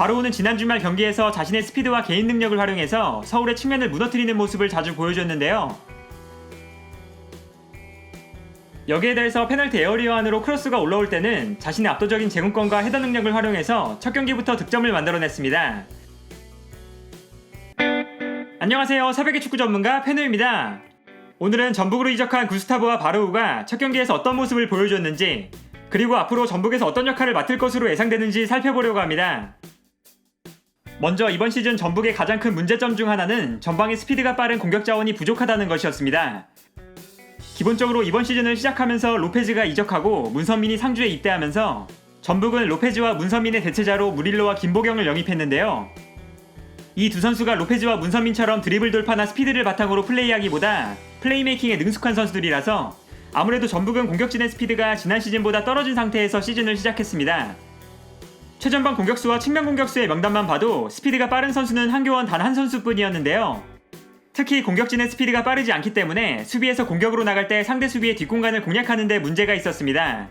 바로우는 지난 주말 경기에서 자신의 스피드와 개인 능력을 활용해서 서울의 측면을 무너뜨리는 모습을 자주 보여줬는데요. 여기에 대해서 페널티 에어리어 안으로 크로스가 올라올 때는 자신의 압도적인 제공권과 헤더 능력을 활용해서 첫 경기부터 득점을 만들어냈습니다. 안녕하세요. 새벽의 축구 전문가 페누입니다. 오늘은 전북으로 이적한 구스타보와 바로우가 첫 경기에서 어떤 모습을 보여줬는지, 그리고 앞으로 전북에서 어떤 역할을 맡을 것으로 예상되는지 살펴보려고 합니다. 먼저 이번 시즌 전북의 가장 큰 문제점 중 하나는 전방의 스피드가 빠른 공격 자원이 부족하다는 것이었습니다. 기본적으로 이번 시즌을 시작하면서 로페즈가 이적하고 문선민이 상주에 입대하면서 전북은 로페즈와 문선민의 대체자로 무릴로와 김보경을 영입했는데요. 이 두 선수가 로페즈와 문선민처럼 드리블 돌파나 스피드를 바탕으로 플레이하기보다 플레이메이킹에 능숙한 선수들이라서 아무래도 전북은 공격진의 스피드가 지난 시즌보다 떨어진 상태에서 시즌을 시작했습니다. 최전방 공격수와 측면 공격수의 명단만 봐도 스피드가 빠른 선수는 한교원 단 한 선수뿐이었는데요. 특히 공격진의 스피드가 빠르지 않기 때문에 수비에서 공격으로 나갈 때 상대 수비의 뒷공간을 공략하는 데 문제가 있었습니다.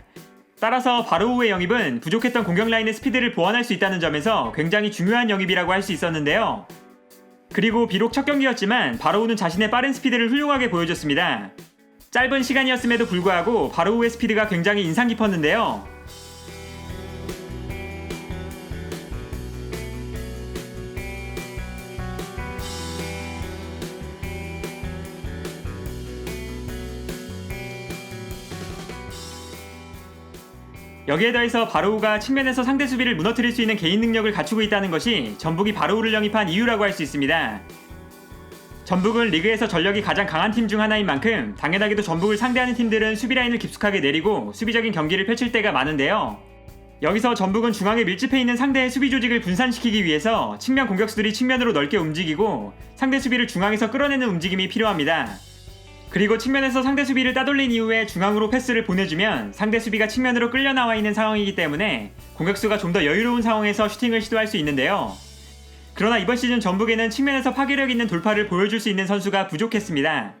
따라서 바로우의 영입은 부족했던 공격 라인의 스피드를 보완할 수 있다는 점에서 굉장히 중요한 영입이라고 할 수 있었는데요. 그리고 비록 첫 경기였지만 바로우는 자신의 빠른 스피드를 훌륭하게 보여줬습니다. 짧은 시간이었음에도 불구하고 바로우의 스피드가 굉장히 인상 깊었는데요. 여기에 더해서 바로우가 측면에서 상대 수비를 무너뜨릴 수 있는 개인 능력을 갖추고 있다는 것이 전북이 바로우를 영입한 이유라고 할 수 있습니다. 전북은 리그에서 전력이 가장 강한 팀 중 하나인 만큼 당연하게도 전북을 상대하는 팀들은 수비 라인을 깊숙하게 내리고 수비적인 경기를 펼칠 때가 많은데요. 여기서 전북은 중앙에 밀집해 있는 상대의 수비 조직을 분산시키기 위해서 측면 공격수들이 측면으로 넓게 움직이고 상대 수비를 중앙에서 끌어내는 움직임이 필요합니다. 그리고 측면에서 상대 수비를 따돌린 이후에 중앙으로 패스를 보내주면 상대 수비가 측면으로 끌려 나와 있는 상황이기 때문에 공격수가 좀 더 여유로운 상황에서 슈팅을 시도할 수 있는데요. 그러나 이번 시즌 전북에는 측면에서 파괴력 있는 돌파를 보여줄 수 있는 선수가 부족했습니다.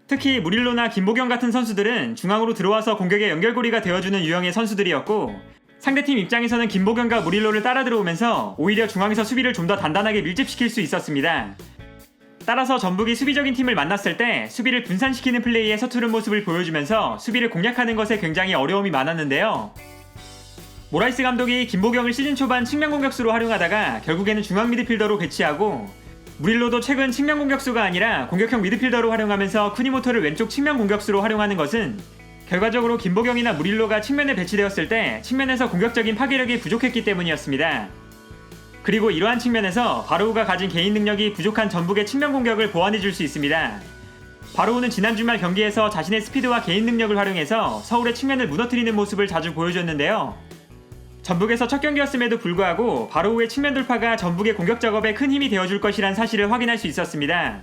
특히 무릴로나 김보경 같은 선수들은 중앙으로 들어와서 공격의 연결고리가 되어주는 유형의 선수들이었고, 상대팀 입장에서는 김보경과 무릴로를 따라 들어오면서 오히려 중앙에서 수비를 좀 더 단단하게 밀집시킬 수 있었습니다. 따라서 전북이 수비적인 팀을 만났을 때 수비를 분산시키는 플레이에 서투른 모습을 보여주면서 수비를 공략하는 것에 굉장히 어려움이 많았는데요. 모라이스 감독이 김보경을 시즌 초반 측면 공격수로 활용하다가 결국에는 중앙 미드필더로 배치하고, 무릴로도 최근 측면 공격수가 아니라 공격형 미드필더로 활용하면서 쿠니모토를 왼쪽 측면 공격수로 활용하는 것은 결과적으로 김보경이나 무릴로가 측면에 배치되었을 때 측면에서 공격적인 파괴력이 부족했기 때문이었습니다. 그리고 이러한 측면에서 바로우가 가진 개인 능력이 부족한 전북의 측면 공격을 보완해줄 수 있습니다. 바로우는 지난 주말 경기에서 자신의 스피드와 개인 능력을 활용해서 서울의 측면을 무너뜨리는 모습을 자주 보여줬는데요. 전북에서 첫 경기였음에도 불구하고 바로우의 측면 돌파가 전북의 공격 작업에 큰 힘이 되어줄 것이란 사실을 확인할 수 있었습니다.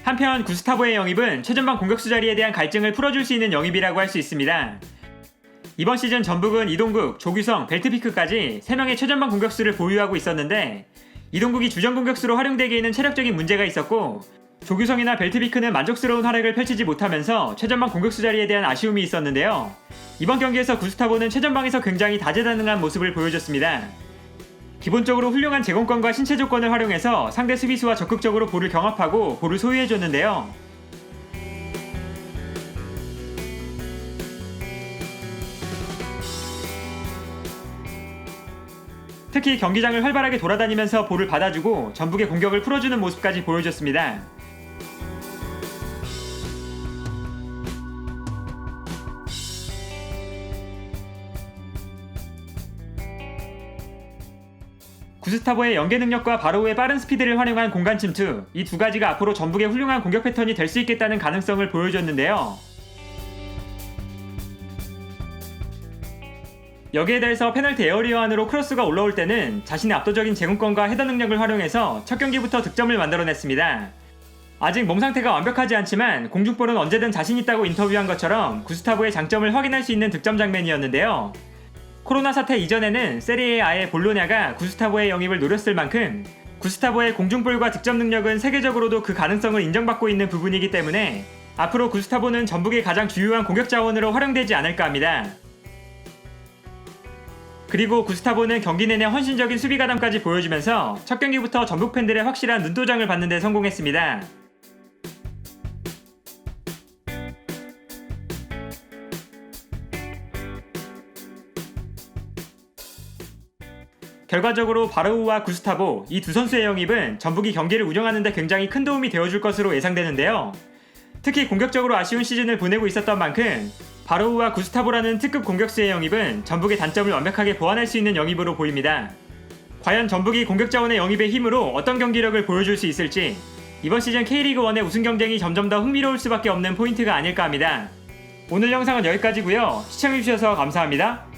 한편 구스타보의 영입은 최전방 공격수 자리에 대한 갈증을 풀어줄 수 있는 영입이라고 할 수 있습니다. 이번 시즌 전북은 이동국, 조규성, 벨트피크까지 3명의 최전방 공격수를 보유하고 있었는데, 이동국이 주전 공격수로 활용되기에는 체력적인 문제가 있었고, 조규성이나 벨트피크는 만족스러운 활약을 펼치지 못하면서 최전방 공격수 자리에 대한 아쉬움이 있었는데요. 이번 경기에서 구스타보는 최전방에서 굉장히 다재다능한 모습을 보여줬습니다. 기본적으로 훌륭한 제공권과 신체 조건을 활용해서 상대 수비수와 적극적으로 볼을 경합하고 볼을 소유해줬는데요. 특히 경기장을 활발하게 돌아다니면서 볼을 받아주고 전북의 공격을 풀어주는 모습까지 보여줬습니다. 구스타보의 연계 능력과 바로우의 빠른 스피드를 활용한 공간 침투, 이 두 가지가 앞으로 전북의 훌륭한 공격 패턴이 될 수 있겠다는 가능성을 보여줬는데요. 여기에 대해서 페널티 에어리어 안으로 크로스가 올라올 때는 자신의 압도적인 제공권과 헤더 능력을 활용해서 첫 경기부터 득점을 만들어냈습니다. 아직 몸 상태가 완벽하지 않지만 공중볼은 언제든 자신 있다고 인터뷰한 것처럼 구스타보의 장점을 확인할 수 있는 득점 장면이었는데요. 코로나 사태 이전에는 세리에아의 볼로냐가 구스타보의 영입을 노렸을 만큼 구스타보의 공중볼과 득점 능력은 세계적으로도 그 가능성을 인정받고 있는 부분이기 때문에 앞으로 구스타보는 전북의 가장 주요한 공격 자원으로 활용되지 않을까 합니다. 그리고 구스타보는 경기 내내 헌신적인 수비 가담까지 보여주면서 첫 경기부터 전북 팬들의 확실한 눈도장을 받는 데 성공했습니다. 결과적으로 바로우와 구스타보 이 두 선수의 영입은 전북이 경기를 운영하는 데 굉장히 큰 도움이 되어줄 것으로 예상되는데요. 특히 공격적으로 아쉬운 시즌을 보내고 있었던 만큼 바로우와 구스타보라는 특급 공격수의 영입은 전북의 단점을 완벽하게 보완할 수 있는 영입으로 보입니다. 과연 전북이 공격 자원의 영입의 힘으로 어떤 경기력을 보여줄 수 있을지 이번 시즌 K리그1의 우승 경쟁이 점점 더 흥미로울 수밖에 없는 포인트가 아닐까 합니다. 오늘 영상은 여기까지고요. 시청해주셔서 감사합니다.